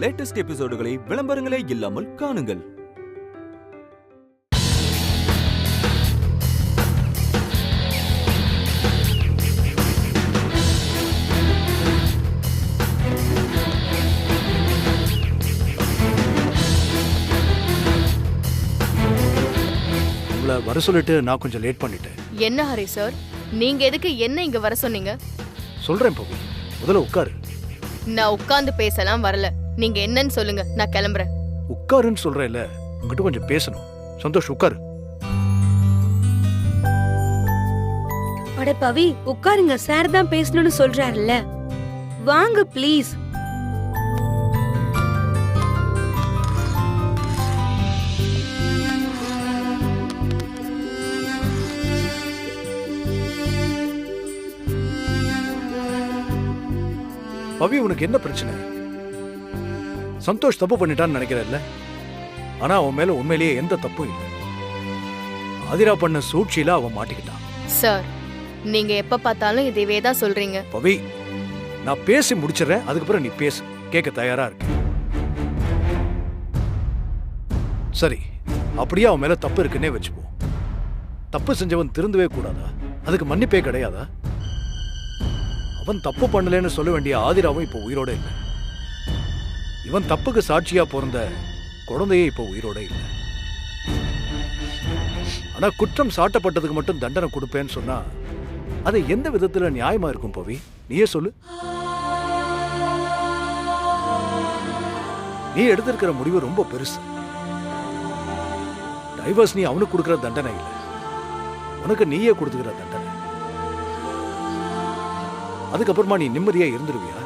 Latest எபிசோடுகளை விளம்பரங்களே இல்லாமல் காணுங்கள். வர சொல்லிட்டு நான் கொஞ்சம் லேட் பண்ணிட்டேன். என்ன ஹரி சார், நீங்க எதுக்கு என்ன இங்க வர சொன்னீங்க? சொல்றேன் பவி, முதல்ல உட்காரு. நான் உட்கார்ந்து பேசலாம் வரல, நீங்க என்னன்னு சொல்லுங்க, நான் கிளம்புறேன். உட்காருன்னு சொல்றேன்ல, உங்ககிட்ட கொஞ்சம் பேசணும். சந்தோஷ் உட்காரு. அட பவி உட்காருங்க, சார் தான் பேசணும்னு சொல்றாருல்ல, வாங்க ப்ளீஸ். பவி, உனக்கு என்ன பிரச்சனை? சந்தோஷ் தப்பு பண்ணிட்டான்னு நினைக்கிறல்ல? ஆனா அவன் மேல உண்மையிலேயே எந்த தப்பும் இல்லை. ஆதிரா பண்ண சூழ்ச்சியில அவன் மாட்டிக்கிட்டான். சார், நீங்க எப்ப பார்த்தாலும் இதுவே தான் சொல்றீங்க. பவி, நான் பேசி முடிச்சிடறேன், அதுக்கப்புறம் நீ பேசு. கேட்க தயாரா இருக்கு? சரி, அப்படியே அவன் மேல தப்பு இருக்குன்னே வச்சுப்போம். தப்பு செஞ்சவன் திருந்தவே கூடாதா? அதுக்கு மன்னிப்பே கிடையாதா? அவன் தப்பு பண்ணலன்னு சொல்ல வேண்டிய ஆதிராவும் இப்போ உயிரோட இல்லை. இவன் தப்புக்கு சாட்சியா பிறந்த குழந்தையே இப்போ உயிரோட இல்லை. ஆனா குற்றம் சாட்டப்பட்டதுக்கு மட்டும் தண்டனை கொடுப்பேன்னு சொன்னா அது எந்த விதத்துல நியாயமா இருக்கும் பவி? நீயே சொல்லு. நீ எடுத்திருக்கிற முடிவு ரொம்ப பெருசு. டைவர்ஸ் நீ அவனுக்கு கொடுக்கிற தண்டனை இல்லை, உனக்கு நீயே கொடுத்துக்கிற தண்டனை. அதுக்கப்புறமா நீ நிம்மதியா இருந்துருவியா?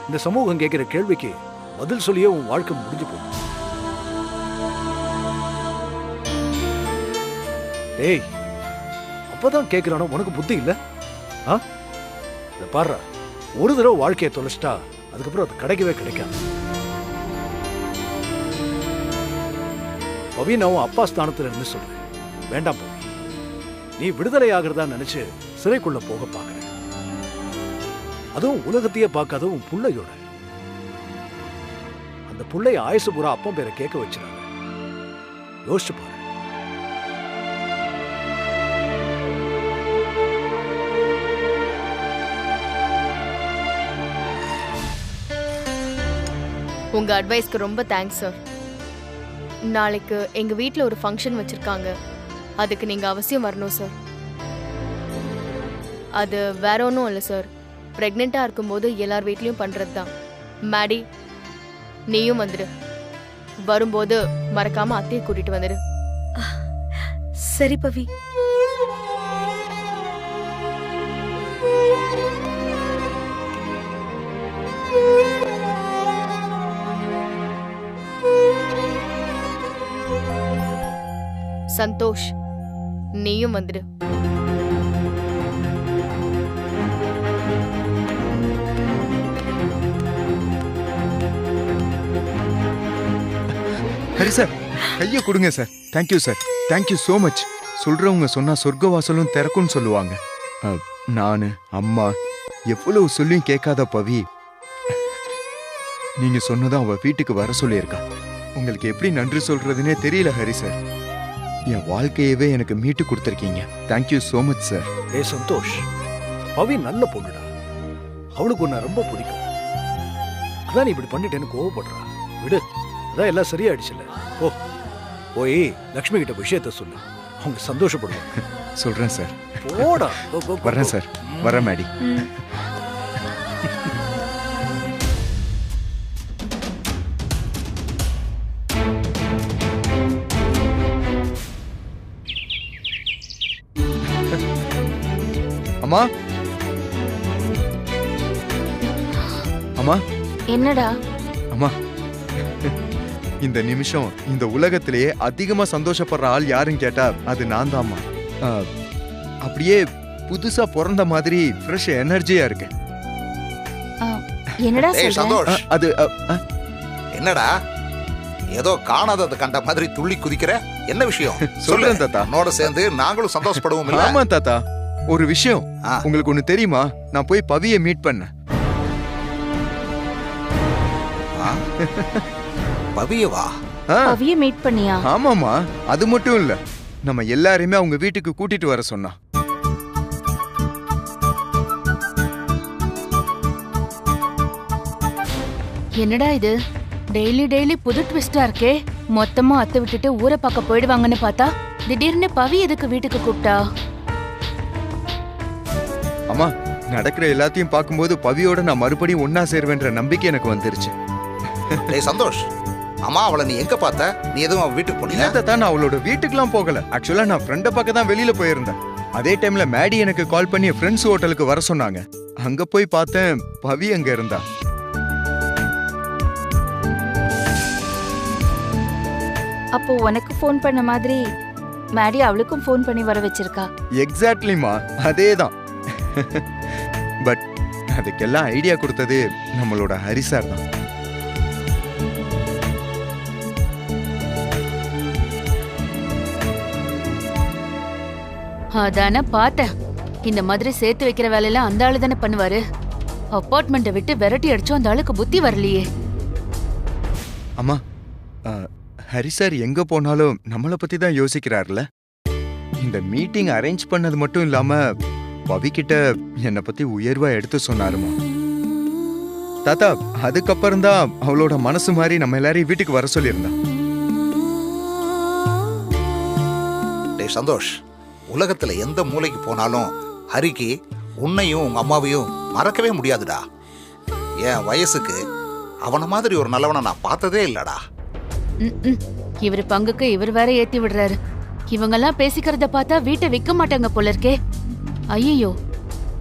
இந்த சமூகம் கேட்கிற கேள்விக்கு பதில் சொல்லியே உன் வாழ்க்கை முடிஞ்சு போகும். டேய், அப்பதான் கேட்கிறானோ உனக்கு புத்தி இல்ல? பாரு, ஒரு தடவை வாழ்க்கையை தொலைச்சிட்டா அதுக்கப்புறம் அது கிடைக்கவே கிடைக்காது. பவி, நான் உன் அப்பா ஸ்தானத்துல இருந்து சொல்றேன், வேண்டாம் பவி. நீ விடுதலை ஆகிறதா நினைச்சு சிறைக்குள்ள போக பாக்குற, அதுவும் உலகத்தையே பார்க்காத உன் புள்ளையோட. அந்த புள்ளைய ஆயுசு பூரா அப்பன் பேரை கேட்க வச்சிருக்காங்க. யோசிச்சு பாரு. உங்க அட்வைஸ்க்கு ரொம்ப தேங்க்ஸ் சார். நாளைக்கு எங்க வீட்ல ஒரு ஃபங்க்ஷன் வச்சிருக்காங்க, அதுக்கு நீங்க அவசியம் வரணும் சார். அது வேற ஒன்றும் இல்லை சார், பிரெக்னெண்டா இருக்கும்போது எல்லார் வீட்லயும் பண்றது தான். மேடி, நீயும் வந்துடு. வரும்போது மறக்காம அத்தையை கூட்டிட்டு வந்துடு. சரி பவி. சந்தோஷ், நீயும் வந்துடு. ஹரி சார், கையை கொடுங்க sir. Thank you sir, thank you so much. சொல்றவங்க சொன்னா சொர்க்க வாசலும் திறக்கும்னு சொல்லுவாங்க. நானு அம்மா எவ்வளவு சொல்லியும் கேட்காத பவி நீங்க சொன்னதான் அவ வீட்டுக்கு வர சொல்லியிருக்கா. உங்களுக்கு எப்படி நன்றி சொல்றதுன்னே தெரியல ஹரி சார். என் வாழ்க்கையவே எனக்கு மீட்டு கொடுத்துருக்கீங்க. Thank you so much sir. ஏ சந்தோஷ், பவி நல்ல பொண்ணுடா, அவளுக்கு உன்னை ரொம்ப பிடிக்கும். அதான் நீ இப்படி பண்ணிட்டேன்னு கோவப்படுறா. விடு, அதான் எல்லாம் சரியாயிடுச்சுல்ல. ஓ, போய் லக்ஷ்மி கிட்ட விஷயத்த சொல்லு, அவங்க சந்தோஷப்படுவாங்க. சொல்றேன் சார். போடா. வரேன் சார். வரேன் மேடி. அம்மா, அம்மா. என்னடா? அம்மா, இந்த நிமிஷம் இந்த உலகத்திலேயே அதிகமா சந்தோஷப்படுற ஆள் யாருன்னு கேட்டா அது நான் தான் அம்மா. அப்படியே புதுசா பிறந்த மாதிரி ஃப்ரெஷ் எனர்ஜியா இருக்கேன். என்னடா சந்தோஷ்? அது என்னடா ஏதோ காணாதது கண்ட மாதிரி துள்ளி குதிக்கிற? என்ன விஷயம்? சொல்றேன் தாத்தா. உன்னோட சேர்ந்து நாங்களும் சந்தோஷப்படுவோம். ஆமா தாத்தா, ஒரு விஷயம் உங்களுக்கு ஒண்ணு தெரியுமா? நான் போய் பவியை மீட் பண்ணேன். பவியவா? ஆ, பவிய மீட் பண்ணியா? ஆமாமா. அது மட்டும் இல்ல, நம்ம எல்லாரையுமே அவங்க வீட்டுக்கு கூட்டிட்டு வர சொன்னா. என்னடா இது டெய்லி டெய்லி புது ட்விஸ்டா இருக்கே. மொத்தமா அத்தை விட்டுட்டு ஊரை பார்க்க போயிடுவாங்கன்னு பார்த்தா திடீர்னு பவி எதுக்கு வீட்டுக்கு கூப்பிட்டா? அம்மா, நடக்கிற எல்லாத்தையும் பார்க்கும்போது பவியோட நான் மறுபடியும் ஒன்னா சேருவேன்ற நம்பிக்கை எனக்கு வந்துருச்சு. டேய் சந்தோஷ், அம்மா அவளை நீ எங்க பார்த்த? நீ எதுவும் அவ வீட்டுக்கு போனியா? இல்ல தான், நான் அவளோட வீட்டுக்குலாம் போகல. ஆக்சுவலா நான் ஃப்ரெண்டை பார்க்க தான் வெளியில போயிருந்தேன். அதே டைம்ல மேடி எனக்கு கால் பண்ணி ஃப்ரெண்ட்ஸ் ஹோட்டலுக்கு வர சொன்னாங்க. அங்க போய் பார்த்தேன், பவி அங்க இருந்தா. அப்போ உனக்கு ஃபோன் பண்ண மாதிரி மேடி அவளுக்கும் ஃபோன் பண்ணி வர வச்சிருக்கா. எக்ஸாக்ட்லிமா, அதேதான். பட் அதுக்கெல்லாம் ஐடியா கொடுத்தது நம்மளோட ஹரி சார் தான். அதானே பார்த்தேன். இந்த மாதிரி சேர்த்து வைக்கிற வேலையெல்லாம் அந்த ஆளு தானே பண்ணுவாரு. அப்பார்ட்மெண்ட்டை விட்டு விரட்டி அடிச்சோம், அந்த ஆளுக்கு புத்தி வரலையே. அம்மா, ஹரி சார் எங்க போனாலும் நம்மளை பத்தி தான் யோசிக்கிறார்ல. இந்த மீட்டிங் அரேஞ்ச் பண்ணது மட்டும் இல்லாம பவி கிட்ட என்னை பத்தி உயர்வா எடுத்து சொன்னாருமா. தாத்தா, அதுக்கப்புறம் தான் அவளோட மனசு மாதிரி நம்ம எல்லாரையும் வீட்டுக்கு வர சொல்லியிருந்தா. டேய் சந்தோஷ், உலகத்துல எந்த மூலைக்கு போனாலும் ஹரிக்கு உன்னையும் உங்க அம்மாவையும் மறக்கவே முடியாதுடா. என் வயசுக்கு அவன மாதிரி ஒரு நல்லவனை நான் பார்த்ததே இல்லடா. இவர் பங்குக்கு இவர் வேற ஏத்தி விடுறாரு. இவங்கெல்லாம் பேசிக்கிறத பார்த்தா வீட்டை விற்க மாட்டாங்க போல இருக்கே. ஐயோ,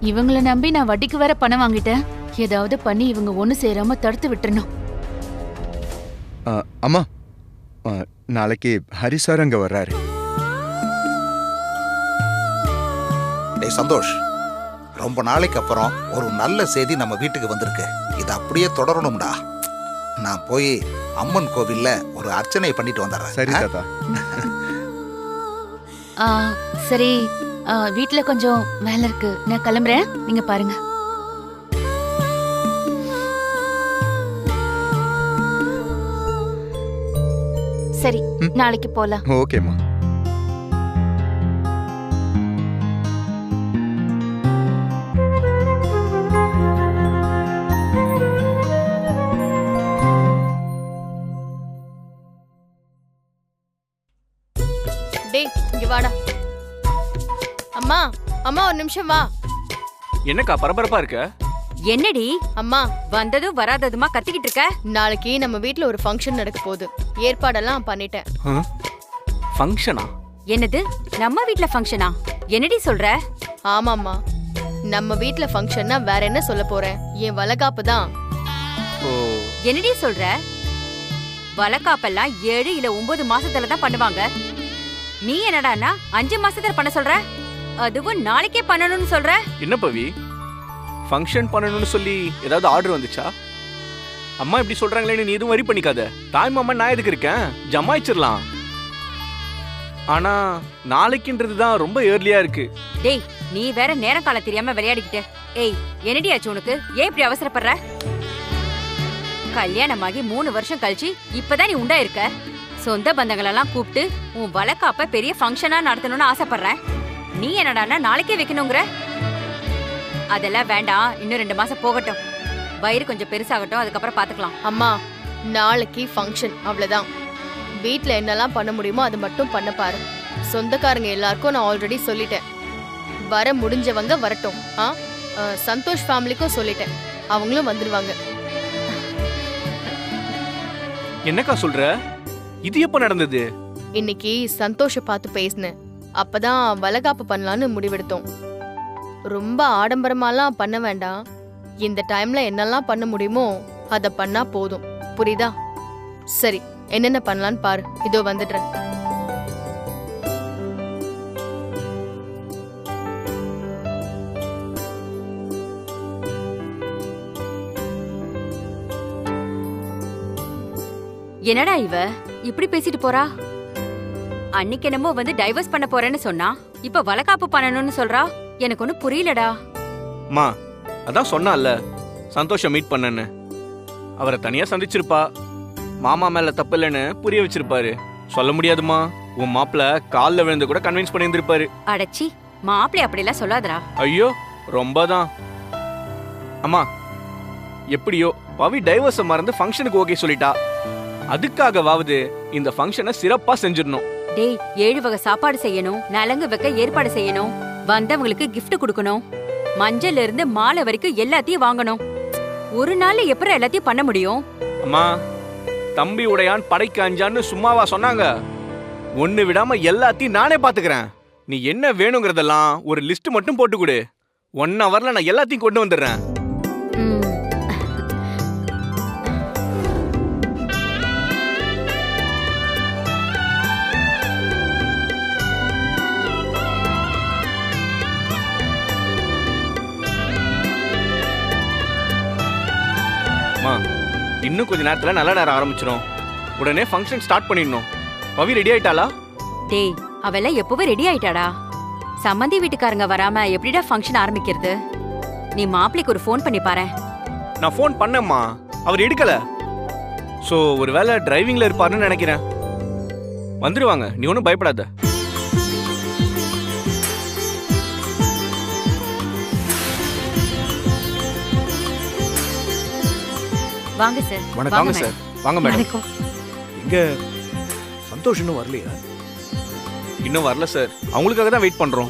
இவங்கள நம்பி நான் வட்டிக்கு வேற பணம் வாங்கிட்டேன். ஏதாவது பண்ணி இவங்க ஒண்ணு சேராம தடுத்து விட்டுறணும். அம்மா, நாளைக்கு ஹரி சார் அங்க வர்றாரு. டேய் சந்தோஷ், ரொம்ப நாளைக்கு அப்புறம் ஒரு நல்ல செய்தி நம்ம வீட்டுக்கு வந்திருக்கு. இது அப்படியே தொடரணும்டா. நான் போய் அம்மன் கோவில்ல ஒரு அர்ச்சனை பண்ணிட்டு வந்துடுறேன். சரி தாத்தா. சரி, வீட்ல கொஞ்சம் வேலை இருக்கு, நான் கிளம்புறேன். நீங்க பாருங்க. சரி, நாளைக்கு போலாம். ஓகேம்மா. டேய் இங்க வாடா. அம்மா, அம்மா ஒரு நிமிஷம் வா. என்னக்கா பரபரப்பா இருக்க? என்னடி அம்மா, வந்ததும் வராததுமா கத்திக்கிட்டு இருக்க? நாளைக்கு நம்ம வீட்ல ஒரு ஃபங்க்ஷன் நடக்க போகுது. ஏற்பாடெல்லாம் பண்ணிட்டேன். ஃபங்க்ஷனா? என்னது, நம்ம வீட்ல ஃபங்க்ஷனா? என்னடி சொல்ற? ஆமாம்மா, நம்ம வீட்ல ஃபங்க்ஷன்னா வேற என்ன சொல்ல போறேன்? என் வளகாப்பு தான். ஓ, என்னடி சொல்ற? வளகாப்பெல்லாம் 7 இல்ல 9 மாசத்துல தான் பண்ணுவாங்க. நீ என்னடான்னா 5 மாசத்துல பண்ண சொல்ற? அதுவும் நாளைக்கே பண்ணணும்னு சொல்ற? என்ன பவி, ஃபங்க்ஷன் பண்ணணும்னு சொல்லி ஏதாவது ஆர்டர் வந்துச்சா? அம்மா இப்படி சொல்றாங்களேன்னு நீ எதுவும் வரி பண்ணிக்காத. தாய் மாமா நான் எதுக்கு இருக்கேன், ஜமாயிச்சிடலாம். ஆனா நாளைக்குன்றது தான் ரொம்ப ஏர்லியா இருக்கு. டேய், நீ வேற நேரம் காலம் தெரியாம விளையாடிக்கிட்டு. ஏய், என்னடி ஆச்சு உனக்கு? ஏன் இப்படி அவசரப்படுற? கல்யாணமாகி 3 வருஷம் கழிச்சு இப்பதான் நீ உண்டா இருக்க. சொந்த பந்தங்களெல்லாம் கூப்பிட்டு உன் வளக்காப்ப பெரிய ஃபங்க்ஷனா நடத்தணும்னு ஆசைப்படுறேன். நீ என்னடான்னா நாளைக்கே வைக்கணுங்கிற? அதெல்லாம் வேண்டாம், இன்னும் 2 மாசம் போகட்டும். வயிறு கொஞ்சம் பெருசாகட்டும், அதுக்கப்புறம் பாத்துக்கலாம். அம்மா, நாளைக்கு ஃபங்க்ஷன், அவ்வளவுதான். வீட்ல என்னெல்லாம் பண்ண முடியுமோ அது மட்டும் பண்ண பாரு. சொந்தக்காரங்க எல்லாருக்கும் நான் ஆல்ரெடி சொல்லிட்டேன். வர முடிஞ்சவங்க வரட்டும். சந்தோஷ் ஃபேமிலிக்கும் சொல்லிட்டேன், அவங்களும் வந்துடுவாங்க. என்னக்கா சொல்ற? இது எப்ப நடந்தது? இன்னைக்கு சந்தோஷ பார்த்து பேசினேன். அப்பதான் வளகாப்பு பண்ணலான்னு முடிவெடுத்தோம். ரொம்ப ஆடம்பரமாலாம் பண்ண வேண்டாம். இந்த டைம்ல என்னெல்லாம் பண்ண முடியுமோ அத பண்ணா போதும். புரியுதா? சரி, என்னென்ன பண்ணலான்னு பாரு. இதோ வந்துடுறேன். என்னடா இவ இப்படி பேசிட்டு போறா? அன்னைக்கு என்னமோ வந்து டைவர்ஸ் பண்ண போறேன்னு சொன்னா, இப்ப வளகாப்பு பண்ணணும்னு சொல்றா. எனக்கு ஒண்ணு புரியலடா. அம்மா, அதான் சொன்னால சந்தோஷம் மீட் பண்ணன்னு. அவரை தனியா சந்திச்சிருப்பா. மாமா மேல தப்பு இல்லைன்னு புரிய வச்சிருப்பாரு. சொல்ல முடியாதுமா, உன் மாப்பிள்ள கால்ல விழுந்து கூட கன்வின்ஸ் பண்ணி இருந்திருப்பாரு. அடச்சி, மாப்பிள்ளை அப்படிலாம் சொல்லாதடா. ஐயோ ரொம்பதான். அம்மா எப்படியோ பவி டைவர்ஸ மறந்து ஃபங்க்ஷனுக்கு ஓகே சொல்லிட்டா. அதுக்காகவாவது இந்த ஃபங்க்ஷனை சிறப்பா செஞ்சிடணும். டேய், 7 வகை சாப்பாடு செய்யணும், நலங்கு வைக்க ஏற்பாடு செய்யணும், வந்தவங்களுக்கு gift கொடுக்கணும், மஞ்சள்ல இருந்து மாலை வரைக்கும் எல்லாத்தையும் வாங்கணும். ஒரு நாள்ல எப்படி எல்லாத்தையும் பண்ண முடியும்? அம்மா, தம்பி உடையான் படைக்கு அஞ்சான்னு சும்மாவா சொன்னாங்க? ஒண்ணு விடாம எல்லாத்தையும் நானே பாத்துக்கிறேன். நீ என்ன வேணுங்கிறதெல்லாம் ஒரு லிஸ்ட் மட்டும் போட்டு கொடு. 1 ஹவர்ல நான் எல்லாத்தையும் கொண்டு வந்துடுறேன். ம். அம்மா, இன்னும் கொஞ்ச நேரத்துல நல்ல நேரம் ஆரம்பிச்சிடும். உடனே ஃபங்க்ஷன் ஸ்டார்ட் பண்ணிடணும். பவி ரெடி ஆயிட்டாளா? டேய், அவெல்லாம் எப்பவே ரெடி ஆயிட்டாடா. சம்மந்தி வீட்டுக்காரங்க வராம எப்படிடா ஃபங்க்ஷன் ஆரம்பிக்கிறது? நீ மாப்பிளைக்கு ஒரு ஃபோன் பண்ணி பாரு. நான் ஃபோன் பண்ணேம்மா, அவர் எடுக்கல. சோ ஒருவேளை டிரைவிங்ல இருப்பாருன்னு நினைக்கிறேன். வந்துருவாங்க, நீ ஒன்றும் பயப்படாத. வாங்க சார். வாங்க சார். வாங்க மேடம். எங்க சந்தோஷ் இன்னும் வரலையா? இன்னும் வரல சார். அவங்களுக்காக தான் வெயிட் பண்றோம்.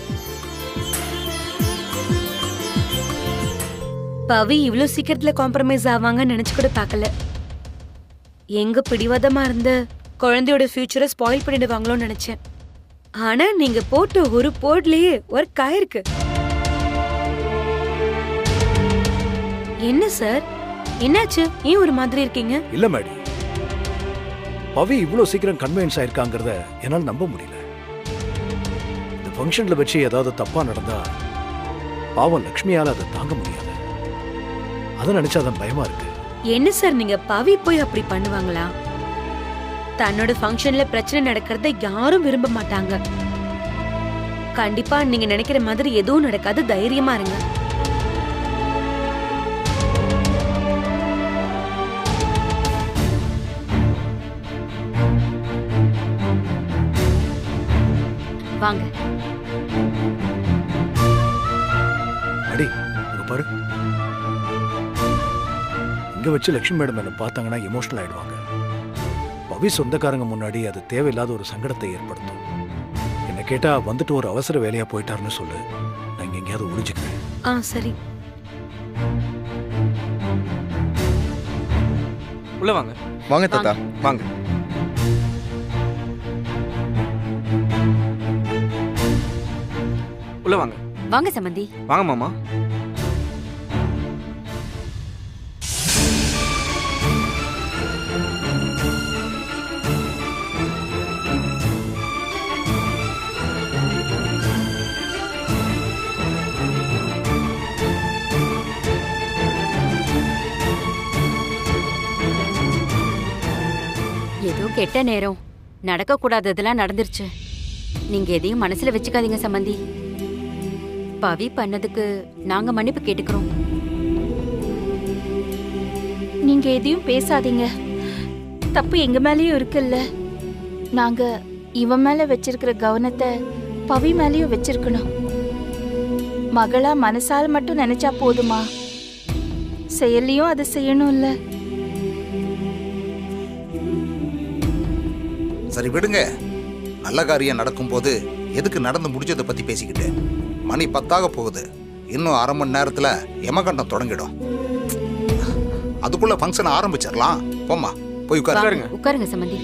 பவி இவ்ளோ சீக்கிரத்துல காம்ப்ரமைஸ் ஆவாங்கன்னு நினைச்சு கூட பார்க்கல. எங்க பிடிவாதமா இருந்த குழந்தையோட ஃபியூச்சரை ஸ்பாயில் பண்ணிடுவாங்களோன்னு நினைச்சேன். ஆனா நீங்க போட்ட ஒரு போர்ட்லயே ஒர்க் ஆயிருக்கு. என்ன சார், என்னாச்சு? ஏன் ஒரு மாதிரி இருக்கீங்க? இல்ல மேடி, பவி இவ்வளவு சீக்கிரம் கன்வின்ஸ் ஆயிருக்காங்கிறத என்னால நம்ப முடியல. இந்த ஃபங்க்ஷன்ல வச்சு ஏதாவது தப்பா நடந்தா பாவம் லக்ஷ்மியால அதை தாங்க முடியாது. அதை நினைச்சாதான் பயமா இருக்கு. என்ன சார், நீங்க பவி போய் அப்படி பண்ணுவாங்களா? தன்னோட ஃபங்க்ஷன்ல பிரச்சனை நடக்கிறத யாரும் விரும்ப மாட்டாங்க. கண்டிப்பா நீங்க நினைக்கிற மாதிரி எதுவும் நடக்காது. தைரியமா இருங்க. வாங்க. அடி இங்க பாரு, இங்க வச்சு லட்சுமி மேடம் என்ன பார்த்தாங்கன்னா எமோஷனல் ஆயிடுவாங்க. பவி சொந்தக்காரங்க முன்னாடி அது தேவையில்லாத ஒரு சங்கடத்தை ஏற்படுத்தும். என்ன கேட்டா வந்துட்டு ஒரு அவசர வேலையா போயிட்டாருன்னு சொல்லு, நான் இங்க எங்கேயாவது ஒளிஞ்சுக்கிறேன். சரி. உள்ள வாங்க. வாங்க தாத்தா. வாங்க. உள்ள வாங்க. வாங்க சம்மந்தி. வாங்க மாமா. ஏதோ கெட்ட நேரம், நடக்க கூடாததெல்லாம் நடந்துருச்சு. நீங்க எதையும் மனசுல வச்சுக்காதீங்க சம்மந்தி. பவி பண்ணதுக்கு நாங்க மன்னிப்பு கேட்டுக்கிறோம். நீங்க எதையும் பேசாதீங்க. தப்பு எங்க மேலயும் இருக்குல்ல. நாங்க இவன் மேல வச்சிருக்கிற கவனத்தை பவி மேலயும் வச்சிருக்கணும். மகளா மனசால மட்டும் நினைச்சா போதுமா? செயலையும் அதை செய்யணும்ல. சரி விடுங்க. நல்ல காரியம் நடக்கும்போது எதுக்கு நடந்து முடிஞ்சதை பத்தி பேசிக்கிட்டு? மணி 10 போகுது. இன்னும் அரை மணி நேரத்துல யமகண்டம் தொடங்கிடும். அதுக்குள்ள ஃபங்க்ஷன் ஆரம்பிச்சிடலாம். போம்மா, போய் உட்காருங்க. உட்காருங்க சம்மந்தி.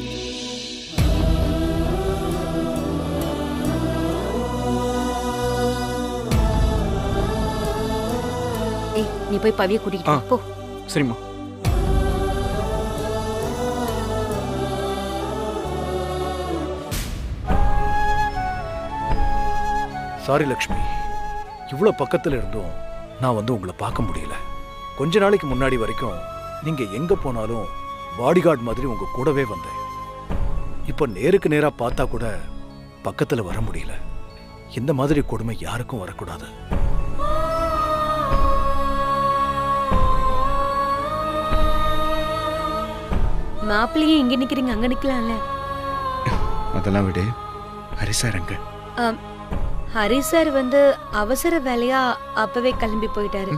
ஏய், நீ போய் பவியை கூட்டிட்டு வா, போ. சரிம்மா. சாரி லக்ஷ்மி, இவ்வளோ பக்கத்தில் இருந்தும் நான் வந்து உங்களை பார்க்க முடியல. கொஞ்ச நாளைக்கு முன்னாடி வரைக்கும் நீங்க எங்க போனாலும் பாடிகார்டு மாதிரி உங்க கூடவே வந்தேன். இப்போ நேருக்கு நேரா பார்த்தா கூட பக்கத்துல வர முடியல. இந்த மாதிரி கொடுமை யாருக்கும் வரக்கூடாது. மாப்பிள்ளையே இங்க நிக்கிறீங்க, அங்க நிக்கலாம்ல. அதெல்லாம் விடு. ஹரிசாரங்க ஹரி சார் வந்து அவசர வேலையா அப்பவே கிளம்பி போயிட்டாரு.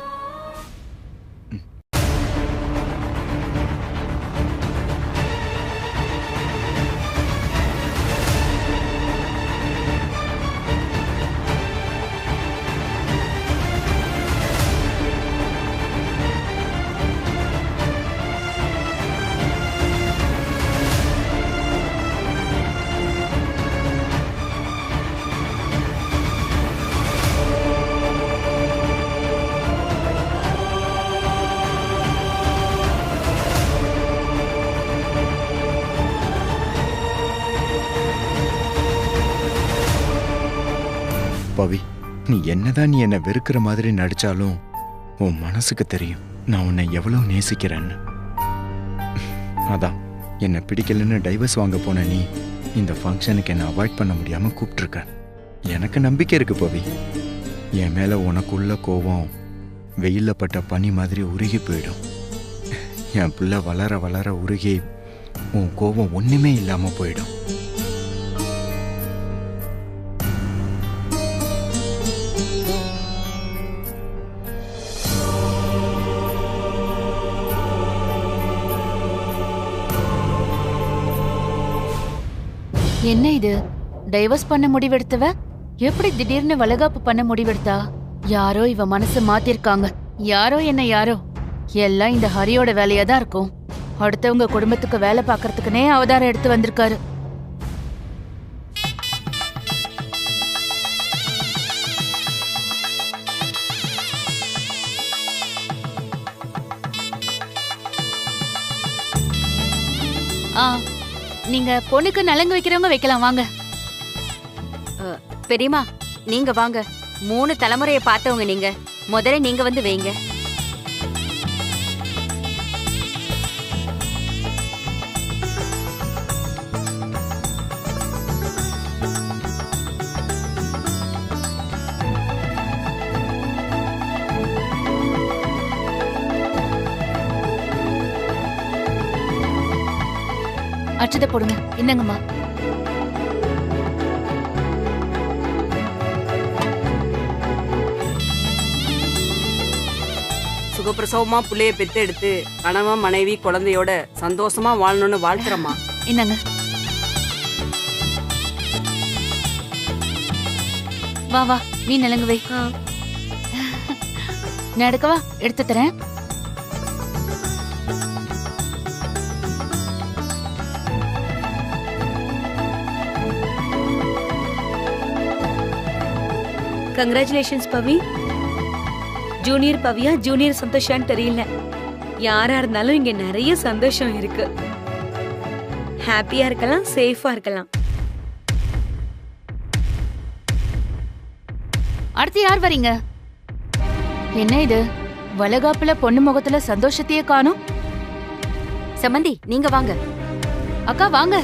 பவி, நீ என்னதான் நீ என்னை வெறுக்கிற மாதிரி நடிச்சாலும் உன் மனசுக்கு தெரியும் நான் உன்னை எவ்வளவு நேசிக்கிறேன்னு. அதான் என்னை பிடிக்கலன்னு டைவர்ஸ் வாங்க போன நீ இந்த ஃபங்க்ஷனுக்கு என்னை அவாய்ட் பண்ண முடியாம கூப்பிட்டுருக்க. எனக்கு நம்பிக்கை இருக்கு பவி. என் மேல உனக்குள்ள கோபம் வெயில்ல பட்ட பனி மாதிரி உருகி போயிடும். என் பிள்ளை வளர வளர உருகி உன் கோபம் ஒண்ணுமே இல்லாம போயிடும். என்ன இது? டைவர்ஸ் பண்ண முடிவெடுத்தவ எப்படி திடீர்னு வளகாப்பு பண்ண முடிவெடுத்தா? யாரோ இவ மனசு மாத்திருக்காங்க. யாரோ எல்லாம் இந்த ஹரியோட வேலையா தான் இருக்கும். அடுத்தவங்க குடும்பத்துக்கு வேலை பாக்குறதுக்குனே அவதாரம் எடுத்து வந்திருக்காரு. நீங்க பொண்ணுக்கு நலங்கு வைக்கிறவங்க வைக்கலாம் வாங்க. பெரியமா நீங்க வாங்க. 3 தலைமுறையை பார்த்தவங்க நீங்க. முதல்ல நீங்க வந்து வைங்க. அச்சதை போடுங்க. என்னங்கம்மா? சுகப்பிரசவமா புள்ளைய பெத்து எடுத்து கணவன் மனைவி குழந்தையோட சந்தோஷமா வாழணும்னு வாழ்த்துறம்மா. என்னங்க? வா வா, நீ நலங்கு வை. நான் எடுக்கவா? எடுத்து தரேன். கங்க்ராச்சுலேஷன்ஸ் பவி. ஜூனியர் பவியா ஜூனியர் சந்தோஷான்னு தெரியல. யாரா இருந்தாலும் இங்க நிறைய சந்தோஷம் இருக்கு. ஹாப்பியா இருக்கலாம், சேஃபா இருக்கலாம். அடுத்து யார் வரீங்க? என்ன இது? வளகாப்புல பொண்ணு முகத்துல சந்தோஷத்தையே காணும். சமந்தி நீங்க வாங்க. அக்கா வாங்க.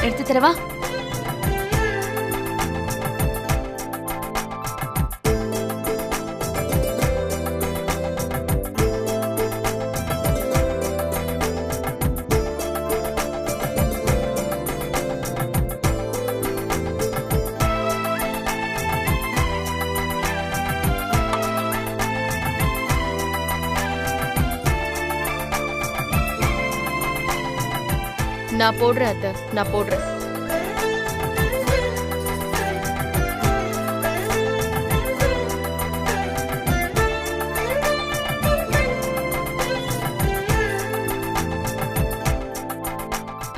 எடுத்து தரவா? நான் போடுறேன் அத்தை, நான் போடுறேன்.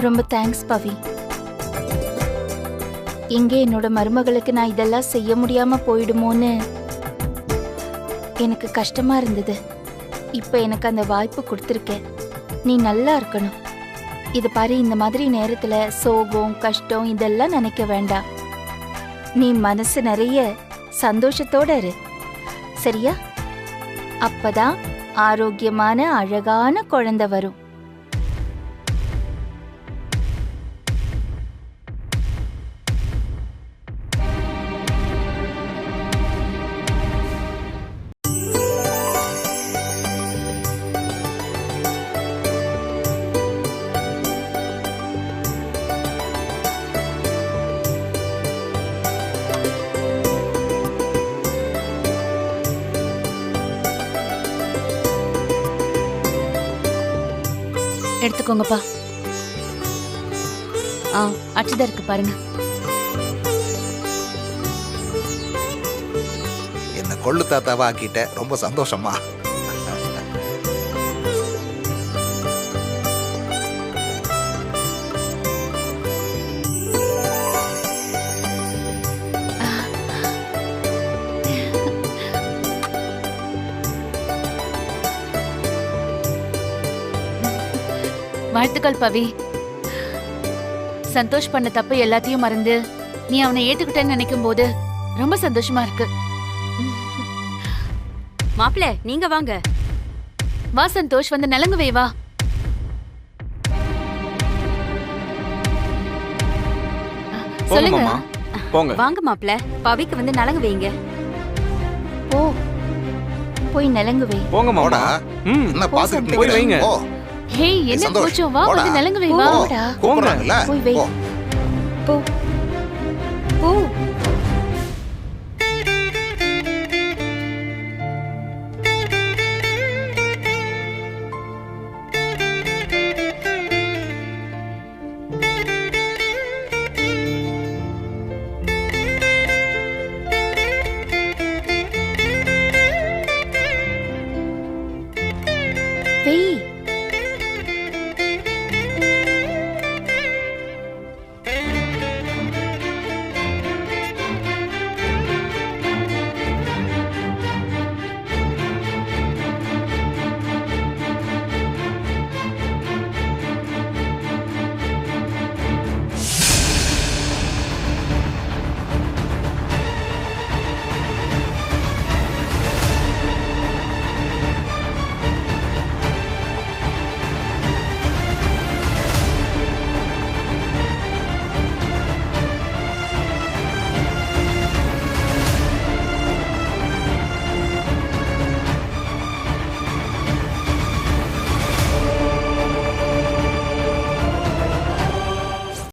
ரொம்ப தேங்க்ஸ் பவி. எங்கே என்னோட மருமகளுக்கு நான் இதெல்லாம் செய்ய முடியாம போயிடுமோன்னு எனக்கு கஷ்டமா இருந்தது. இப்ப எனக்கு அந்த வாய்ப்பு கொடுத்துருக்க. நீ நல்லா இருக்கணும். இது பாரு, இந்த மாதிரி நேரத்துல சோகம் கஷ்டம் இதெல்லாம் நினைக்க வேண்டாம். நீ மனசு நிறைய சந்தோஷத்தோட இரு, சரியா? அப்பதான் ஆரோக்கியமான அழகான குழந்தை வரும். எடுத்துக்கோங்கப்பா. அச்சுதா இருக்கு பாருங்க. என்ன கொள்ளு தாத்தாவா ஆக்கிட்ட, ரொம்ப சந்தோஷமா. வாழ்த்துக்கள் பவி. சந்தோஷ் பண்ண தப்பு எல்லாத்தையும் மறந்து நீ அவனை ஏத்துக்கிட்டேன்னு நினைக்கும் போது ரொம்ப சந்தோஷமா இருக்கு. மாப்பிள்ள நீங்க வாங்க. வா சந்தோஷ், வந்து நலங்கு வை. வா. சொல்லுங்க. போங்க. வாங்க மாப்பிள்ள, பவிக்கு வந்து நலங்கு வைங்க. ஓ, போய் நலங்கு வை. போங்க மாமா. என்ன பாத்துட்டு போய் வைங்க. ஹே, என்ன கூச்சம்? வா, வந்து நலங்கு வை. வா. கூப்பிடுறாங்கல்ல. போய் வை. போ. போ.